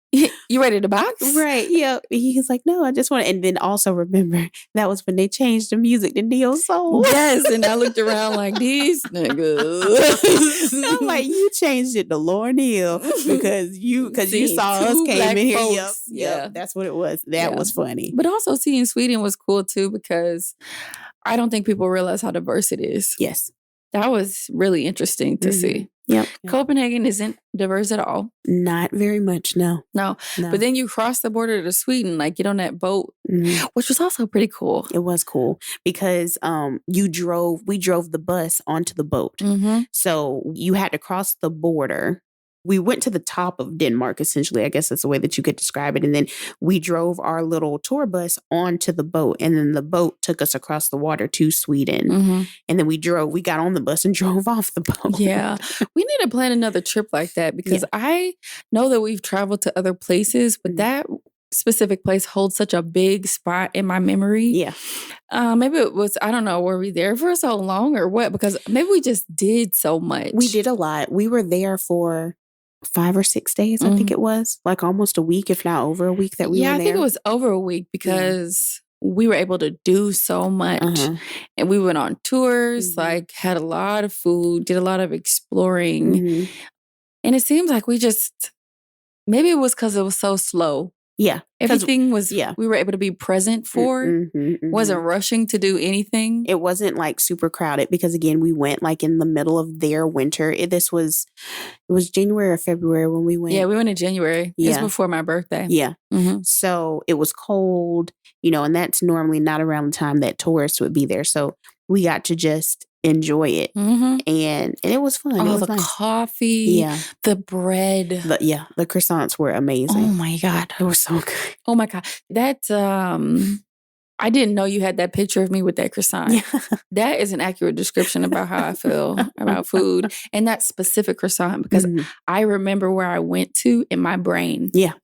ready to box? Right. Yeah. He's like, no, I just want to. And then also remember, that was when they changed the music to Neo Soul. Yes. And I looked around like, these niggas. I'm like, you changed it to Lauryn Hill because you saw us came in here. Yep. That's what it was. That was funny. But also seeing Sweden was cool too because I don't think people realize how diverse it is. Yes. That was really interesting to see. Yep. Copenhagen isn't diverse at all. Not very much, no. But then you cross the border to Sweden, like get on that boat, which was also pretty cool. It was cool because we drove the bus onto the boat. So you had to cross the border. We went to the top of Denmark, essentially. I guess that's the way that you could describe it. And then we drove our little tour bus onto the boat. And then the boat took us across the water to Sweden. And then we got on the bus and drove off the boat. Yeah. We need to plan another trip like that because I know that we've traveled to other places, but that specific place holds such a big spot in my memory. Yeah. Maybe it was, I don't know, were we there for so long or what? Because maybe we just did so much. We did a lot. We were there for 5 or 6 days, I think it was. Like almost a week, if not over a week that we were there. Yeah, I think it was over a week because we were able to do so much. And we went on tours, like had a lot of food, did a lot of exploring. And it seems like maybe it was because it was so slow. Yeah. Everything was, we were able to be present for. Wasn't rushing to do anything. It wasn't like super crowded because again, we went like in the middle of their winter. It was January or February when we went. Yeah, we went in January. Yeah. It was before my birthday. Yeah. So it was cold, and that's normally not around the time that tourists would be there. So we got to just enjoy it. And it was fun. Oh, it was the nice. Coffee, the bread. The croissants were amazing. Oh my God. They were so good. Oh my God. That, I didn't know you had that picture of me with that croissant. Yeah. That is an accurate description about how I feel about food and that specific croissant because I remember where I went to in my brain. Yeah.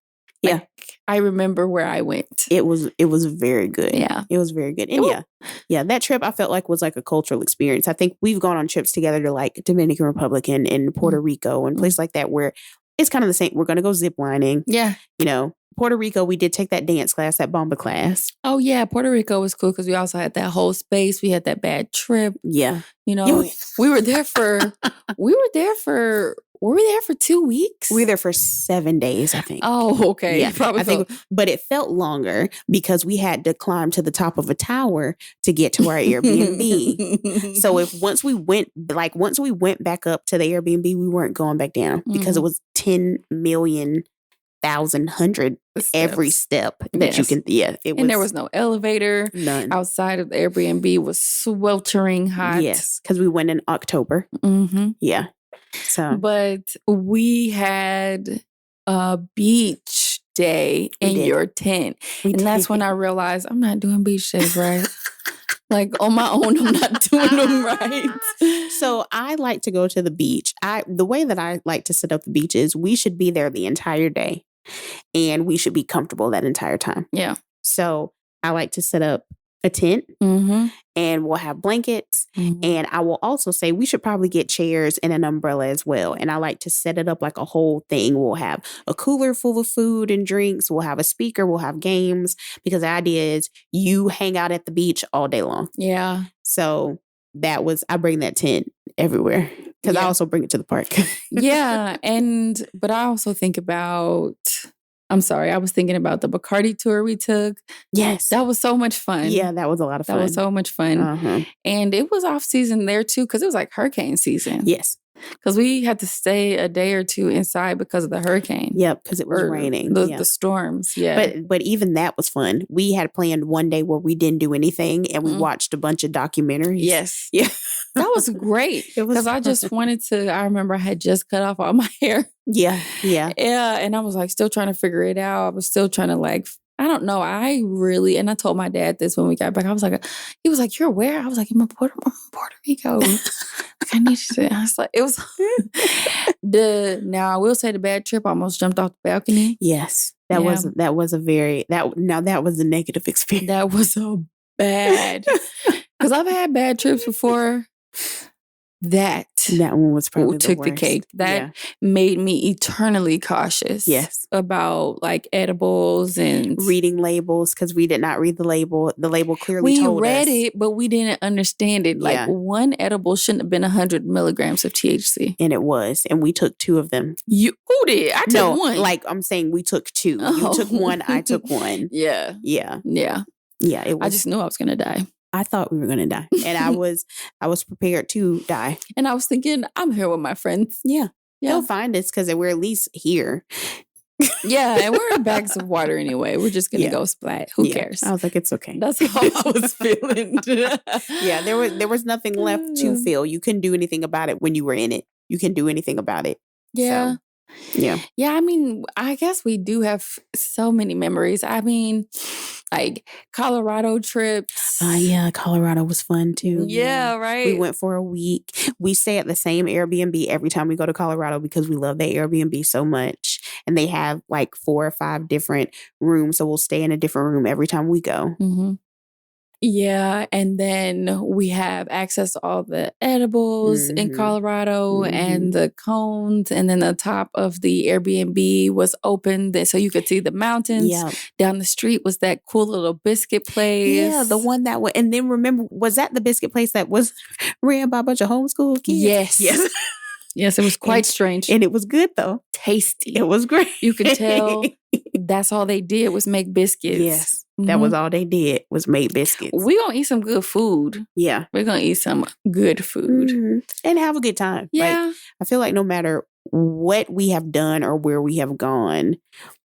Like, I remember where I went. It was very good. Yeah. It was very good. And that trip I felt like was like a cultural experience. I think we've gone on trips together to like Dominican Republic and Puerto Rico and places like that where it's kind of the same. We're going to go zip lining. Yeah. Puerto Rico, we did take that dance class, that bomba class. Oh yeah. Puerto Rico was cool because we also had that whole space. We had that bad trip. Yeah. We were there for were we there for 2 weeks? We were there for 7 days, I think. Oh, okay. Yeah, Probably I think, but it felt longer because we had to climb to the top of a tower to get to our Airbnb. So once we went back up to the Airbnb, we weren't going back down because it was 10 million thousand hundred every step that you can. Yeah, it was, and there was no elevator. None outside of the Airbnb. Was sweltering hot. Yes, because we went in October. Yeah. So, but we had a beach day in your tent, and that's when I realized I'm not doing beach days right. Like on my own, I'm not doing them right. So I like to go to the beach. The way that I like to set up the beach is we should be there the entire day. And we should be comfortable that entire time. Yeah. So I like to set up a tent and we'll have blankets. And I will also say we should probably get chairs and an umbrella as well. And I like to set it up like a whole thing. We'll have a cooler full of food and drinks. We'll have a speaker. We'll have games. Because the idea is you hang out at the beach all day long. Yeah. So I bring that tent everywhere. Because I also bring it to the park. Yeah. But I also think about, I was thinking about the Bacardi tour we took. Yes. That was so much fun. Yeah, that was a lot of fun. That was so much fun. And it was off season there too, because it was like hurricane season. Yes. Because we had to stay a day or two inside because of the hurricane. Yep, because it was raining. The storms, yeah. But even that was fun. We had planned one day where we didn't do anything and we watched a bunch of documentaries. Yes. Yeah. That was great. Because I just wanted to, I remember I had just cut off all my hair. Yeah, yeah. Yeah, and I was like still trying to figure it out. I was still trying to I don't know. And I told my dad this when we got back. He was like, "You're where?" I was like, I'm in Puerto Rico. I need to. I was like, it was now I will say the bad trip. I almost jumped off the balcony. Yes. That was a negative experience. That was so bad. Because I've had bad trips before. That one was probably took the cake. That made me eternally cautious. Yes. About edibles and reading labels, because we did not read the label. The label clearly told us. We read it, but we didn't understand it. One edible shouldn't have been 100 milligrams of THC. And it was. And we took 2 of them. Who did? I took one. I'm saying we took 2. Oh. You took 1, I took 1. Yeah. Yeah. Yeah. Yeah. It was, I just knew I was going to die. I thought we were going to die. And I was prepared to die. And I was thinking, I'm here with my friends. Yeah. They'll find us because we're at least here. Yeah. And we're in bags of water anyway. We're just going to go splat. Who cares? I was like, it's okay. That's how I was feeling. Yeah. There was nothing left to feel. You couldn't do anything about it when you were in it. You can do anything about it. Yeah. So, yeah. Yeah. I mean, I guess we do have so many memories. I mean, Colorado trips. Yeah. Colorado was fun too. Yeah. Right. We went for a week. We stay at the same Airbnb every time we go to Colorado because we love the Airbnb so much. And they have 4 or 5 different rooms. So we'll stay in a different room every time we go. Mm-hmm. Yeah, and then we have access to all the edibles in Colorado and the cones, and then the top of the Airbnb was open so you could see the mountains. Yep. Down the street was that cool little biscuit place. Yeah, the one that was, and then remember, was that the biscuit place that was ran by a bunch of homeschool kids? Yes. Yes. Yes, it was quite strange. And it was good though. Tasty. It was great. You could tell that's all they did was make biscuits. Yes. That was all they did was make biscuits. We're going to eat some good food. Yeah. We're going to eat some good food. And have a good time. Yeah. I feel like no matter what we have done or where we have gone,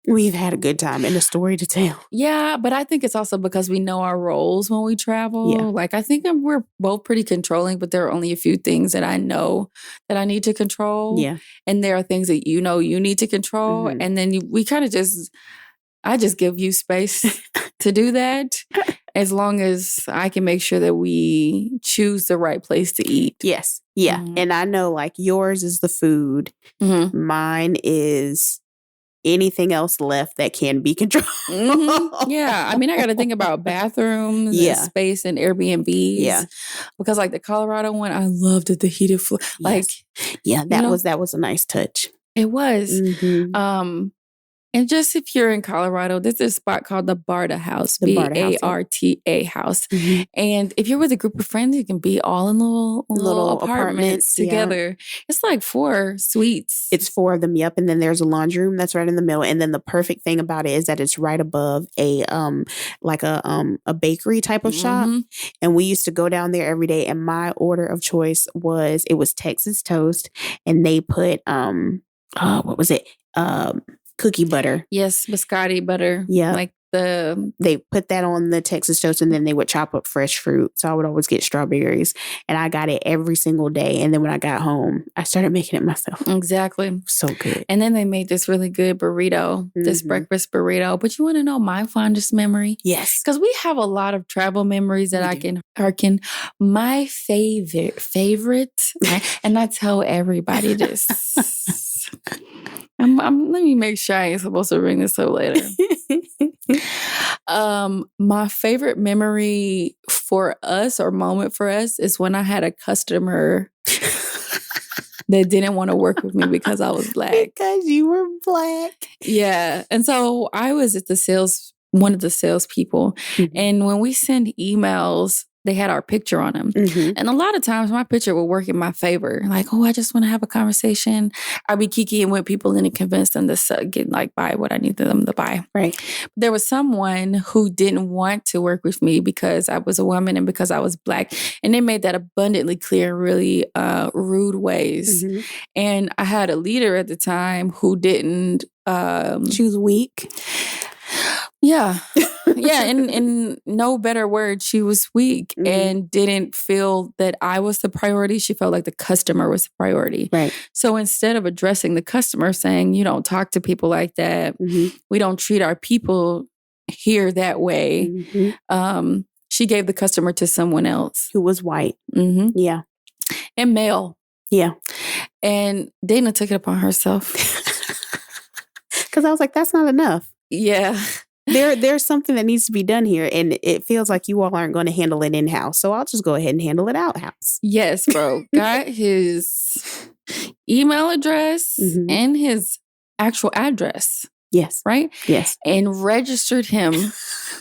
we've had a good time and a story to tell. Yeah, but I think it's also because we know our roles when we travel. Yeah. I think we're both pretty controlling, but there are only a few things that I know that I need to control. Yeah. And there are things that you know you need to control. And then we kind of I just give you space to do that as long as I can make sure that we choose the right place to eat. Yes. Yeah. And I know yours is the food. Mine is anything else left that can be controlled. Yeah. I mean, I got to think about bathrooms and space and Airbnbs. Yeah. Because the Colorado one, I loved the heated floor. Yeah, that was a nice touch. It was. And just if you're in Colorado, there's a spot called the Barta House, Barta House. Mm-hmm. And if you're with a group of friends, you can be all in little apartments together. Yeah. It's like 4 suites. It's 4 of them, yep. And then there's a laundry room that's right in the middle. And then the perfect thing about it is that it's right above a bakery type of shop. And we used to go down there every day. And my order of choice was Texas toast, and they put what was it? Cookie butter. Yes, biscotti butter. Yeah. Like they put that on the Texas toast, and then they would chop up fresh fruit. So I would always get strawberries, and I got it every single day. And then when I got home, I started making it myself. Exactly. So good. And then they made this really good burrito, this breakfast burrito. But you want to know my fondest memory? Yes. Because we have a lot of travel memories that I can hearken. My favorite, and I tell everybody this. Let me make sure I ain't supposed to bring this up later. My favorite memory for us, or moment for us, is when I had a customer that didn't want to work with me because I was Black. Because you were Black. Yeah. And so I was at one of the salespeople. Mm-hmm. And when we send emails, they had our picture on them. Mm-hmm. And a lot of times my picture would work in my favor. Like, oh, I just want to have a conversation. I'd be kikiing with people and convince them to buy what I needed them to buy. Right. There was someone who didn't want to work with me because I was a woman and because I was Black. And they made that abundantly clear in really rude ways. Mm-hmm. And I had a leader at the time who didn't... she was weak. Yeah. Yeah. In no better word, she was weak and didn't feel that I was the priority. She felt like the customer was the priority. Right. So instead of addressing the customer, saying, you don't talk to people like that, we don't treat our people here that way, she gave the customer to someone else. Who was white. Mm-hmm. Yeah. And male. Yeah. And Dana took it upon herself. Because I was like, that's not enough. Yeah. There's something that needs to be done here, and it feels like you all aren't going to handle it in-house. So I'll just go ahead and handle it out-house. Yes, bro. Got his email address and his actual address. Yes. Right? Yes. And registered him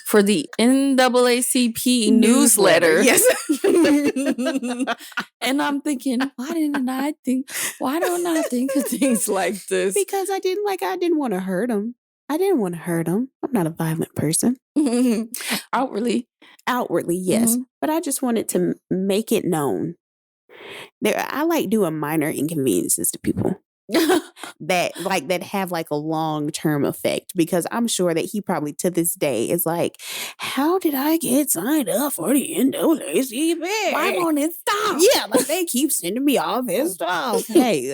for the NAACP newsletter. Yes. And I'm thinking, why don't I think of things like this? Because I didn't want to hurt him. I'm not a violent person. Outwardly, yes. But I just wanted to make it known. I like doing minor inconveniences to people. that have like a long-term effect, because I'm sure that he probably to this day is like, how did I get signed up for the NAACP? Why won't it stop? Yeah, like they keep sending me all this stuff. Hey.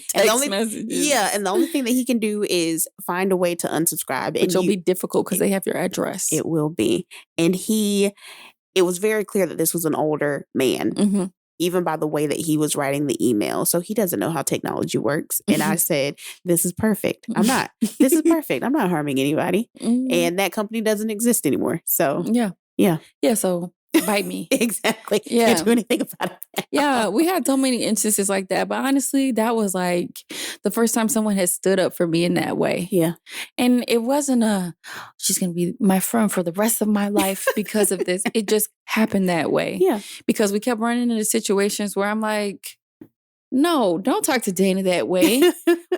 Text messages. Yeah, and the only thing that he can do is find a way to unsubscribe. Which will be difficult because they have your address. It will be. And it was very clear that this was an older man. Even by the way that he was writing the email. So he doesn't know how technology works. And I said, this is perfect. This is perfect. I'm not harming anybody. And that company doesn't exist anymore. So yeah. So bite me. Exactly. Yeah. Can't do anything about it. Yeah. We had so many instances like that. But honestly, that was like the first time someone had stood up for me in that way. Yeah. And it wasn't she's going to be my friend for the rest of my life because of this. It just happened that way. Yeah. Because we kept running into situations where I'm like, no, don't talk to Dana that way.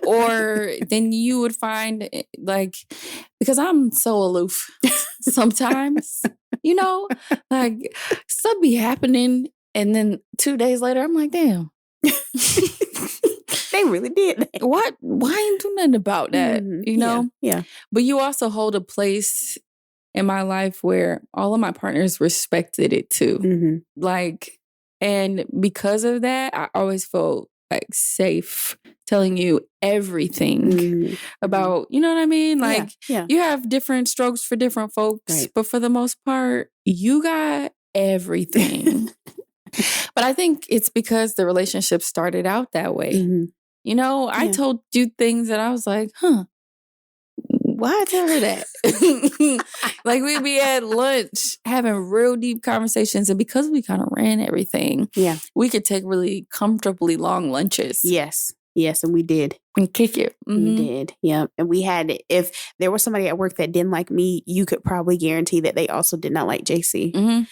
Or then you would find because I'm so aloof sometimes, like stuff be happening. And then 2 days later, I'm like, damn. They really did. What? Why ain't do nothing about that? Yeah. But you also hold a place in my life where all of my partners respected it too. And because of that, I always felt like safe telling you everything about, you know what I mean? Like you have different strokes for different folks, but for the most part, you got everything. But I think it's because the relationship started out that way. I told you things that I was like, why I tell her that? Like we'd be at lunch having real deep conversations. And because we kind of ran everything, we could take really comfortably long lunches. Yes. Yes, and we did. And kick it. We did. Yeah. And we had, if there was somebody at work that didn't like me, you could probably guarantee that they also did not like JC. And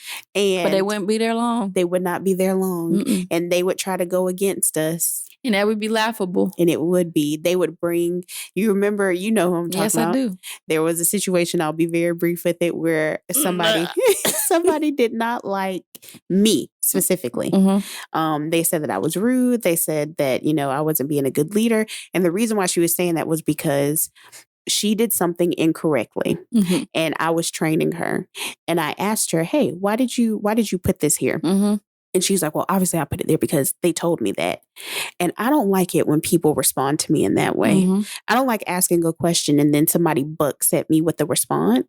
but they wouldn't be there long. They would not be there long. And they would try to go against us. And that would be laughable. And it would be. They would bring, you remember, you know who I'm talking about. Yes, I do. There was a situation, I'll be very brief with it, where somebody did not like me specifically. They said that I was rude. They said that, I wasn't being a good leader. And the reason why she was saying that was because she did something incorrectly and I was training her. And I asked her, hey, why did you put this here? And she's like, well, obviously I put it there because they told me that. And I don't like it when people respond to me in that way. I don't like asking a question and then somebody bucks at me with the response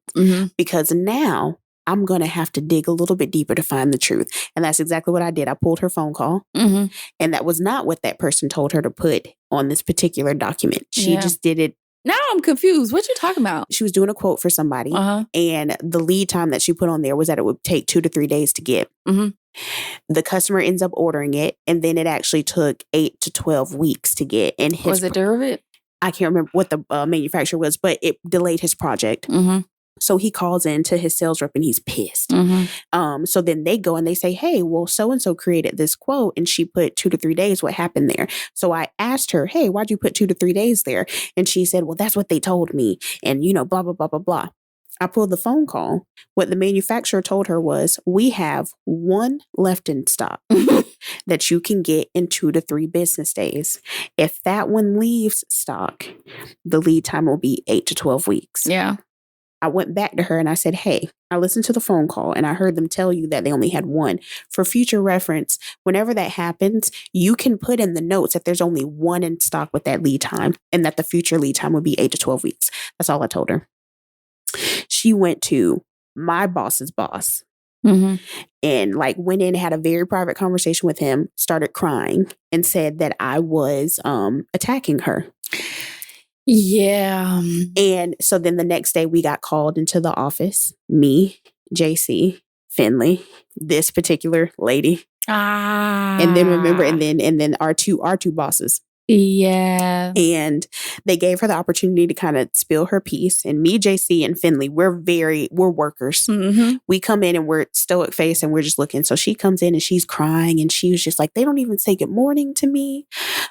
because now I'm going to have to dig a little bit deeper to find the truth. And that's exactly what I did. I pulled her phone call and that was not what that person told her to put on this particular document. She just did it. Now I'm confused. What you talking about? She was doing a quote for somebody and the lead time that she put on there was that it would take 2 to 3 days to get. The customer ends up ordering it and then it actually took 8 to 12 weeks to get. And was it Duravid? I can't remember what the manufacturer was, but it delayed his project. So he calls in to his sales rep and he's pissed. So then they go and they say, hey, well, so-and-so created this quote and she put 2 to 3 days. What happened there? So I asked her, hey, why'd you put 2 to 3 days there? And she said, well, that's what they told me. And, blah, blah, blah, blah, blah. I pulled the phone call. What the manufacturer told her was, we have one left in stock that you can get in 2 to 3 business days. If that one leaves stock, the lead time will be 8 to 12 weeks. Yeah. I went back to her and I said, hey, I listened to the phone call and I heard them tell you that they only had one. For future reference, whenever that happens, you can put in the notes that there's only one in stock with that lead time and that the future lead time would be 8 to 12 weeks. That's all I told her. She went to my boss's boss and went in, had a very private conversation with him, started crying and said that I was attacking her. Yeah. And so then the next day we got called into the office, me, JC, Finley, this particular lady. And then remember, and then our two bosses. Yeah. And they gave her the opportunity to kind of spill her piece. And me, JC, and Finley, we're workers. We come in and we're stoic face and we're just looking. So she comes in and she's crying and she was just like, they don't even say good morning to me.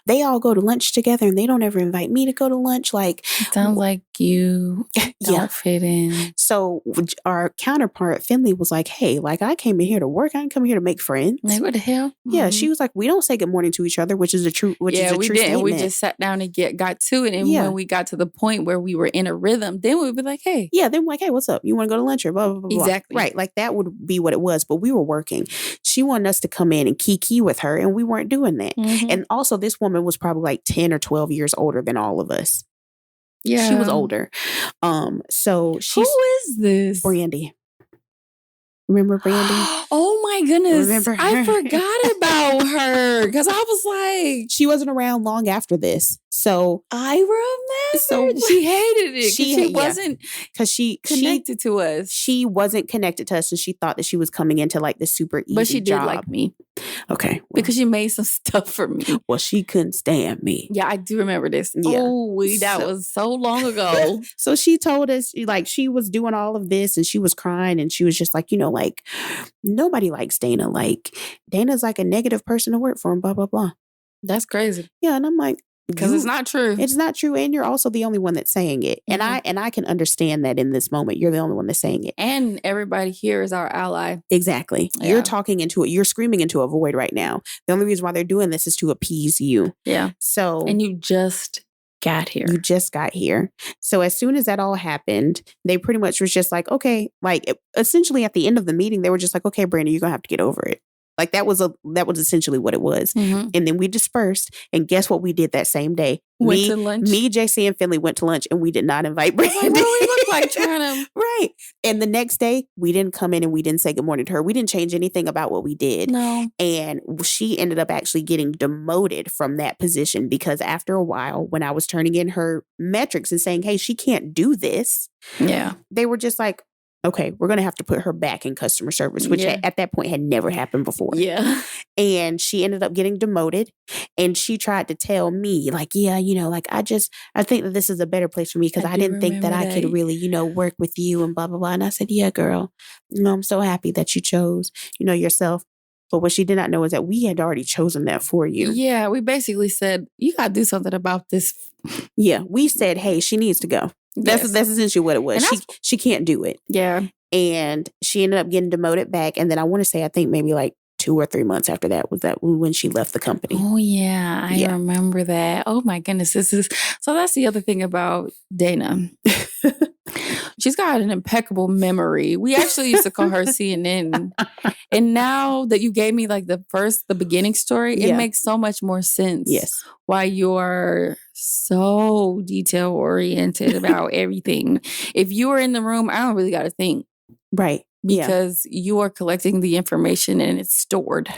They all go to lunch together and they don't ever invite me to go to lunch. Like, it sounds like you don't fit in. So our counterpart, Finley, was like, hey, like I came in here to work. I didn't come here to make friends. Like, what the hell? Yeah. She was like, we don't say good morning to each other, which is a true, statement. And we just sat down and got to it. And when we got to the point where we were in a rhythm, then we would be like, hey. Yeah, then we're like, hey, what's up? You want to go to lunch or blah, blah, blah, blah. Exactly. Right. Like that would be what it was. But we were working. She wanted us to come in and kiki with her. And we weren't doing that. And also this woman was probably like 10 or 12 years older than all of us. Yeah. She was older. So she's. Who is this? Brandy. Remember Brandy? Oh my goodness. Remember her? I forgot about her because I was like. She wasn't around long after this. So I remember. So she hated it. She wasn't because she connected to us. She wasn't connected to us and she thought that she was coming into like the super easy job. But she did like me. Okay. Well, because she made some stuff for me. Well, she couldn't stand me. Yeah, I do remember this. Yeah. Oh, that was so long ago. So she told us like she was doing all of this and she was crying and she was just like, like nobody likes Dana. Like Dana's like a negative person to work for and blah, blah, blah. That's crazy. Yeah. And I'm like, because it's not true. It's not true. And you're also the only one that's saying it. And I can understand that in this moment, you're the only one that's saying it. And everybody here is our ally. Exactly. Yeah. You're talking into it. You're screaming into a void right now. The only reason why they're doing this is to appease you. Yeah. So. And you just got here. You just got here. So as soon as that all happened, they pretty much was just like, okay, like essentially at the end of the meeting, they were just like, okay, Brandon, you're going to have to get over it. Like that was essentially what it was. And then we dispersed. And guess what we did that same day? Went to lunch. Me, JC, and Finley went to lunch and we did not invite Brandy. Like, what do we look like trying to... Right. And the next day, we didn't come in and we didn't say good morning to her. We didn't change anything about what we did. No. And she ended up actually getting demoted from that position because after a while, when I was turning in her metrics and saying, hey, she can't do this. Yeah. They were just like, okay, we're going to have to put her back in customer service, which at that point had never happened before. Yeah. And she ended up getting demoted. And she tried to tell me, like, yeah, like, I think that this is a better place for me because I didn't think that I could really, work with you and blah, blah, blah. And I said, yeah, girl, I'm so happy that you chose, yourself. But what she did not know is that we had already chosen that for you. Yeah, we basically said, you got to do something about this. Yeah, we said, hey, she needs to go. That's essentially what it was. She can't do it. Yeah. And she ended up getting demoted back. And then I want to say, I think maybe like 2 or 3 months after that was that when she left the company. Oh, yeah. I remember that. Oh, my goodness. So that's the other thing about Dana. She's got an impeccable memory. We actually used to call her CNN. And now that you gave me like the beginning story, it makes so much more sense. Yes. Why you're so detail oriented about everything. If you were in the room, I don't really got to think. Right. Because you are collecting the information and it's stored.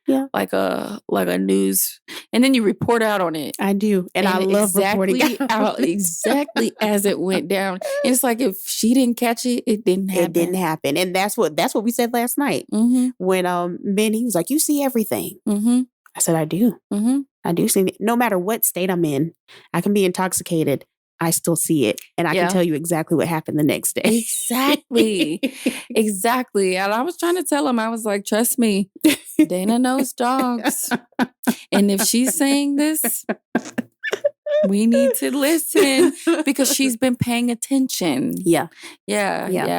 Yeah. Like a news. And then you report out on it. I do. And I love reporting out. Exactly as it went down. And it's like if she didn't catch it, it didn't happen. It didn't happen. And that's what we said last night. When Ben, he was like, you see everything. I said, I do. I do see it. No matter what state I'm in, I can be intoxicated. I still see it. And I can tell you exactly what happened the next day. Exactly. Exactly. And I was trying to tell him, I was like, trust me, Dana knows dogs. And if she's saying this, we need to listen because she's been paying attention. Yeah.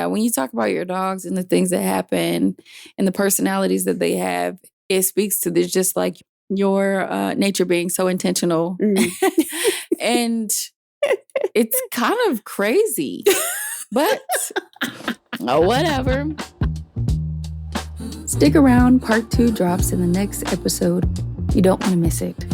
When you talk about your dogs and the things that happen and the personalities that they have, it speaks to this, just like your nature being so intentional. And it's kind of crazy, but whatever. Stick around. Part 2 drops in the next episode. You don't want to miss it.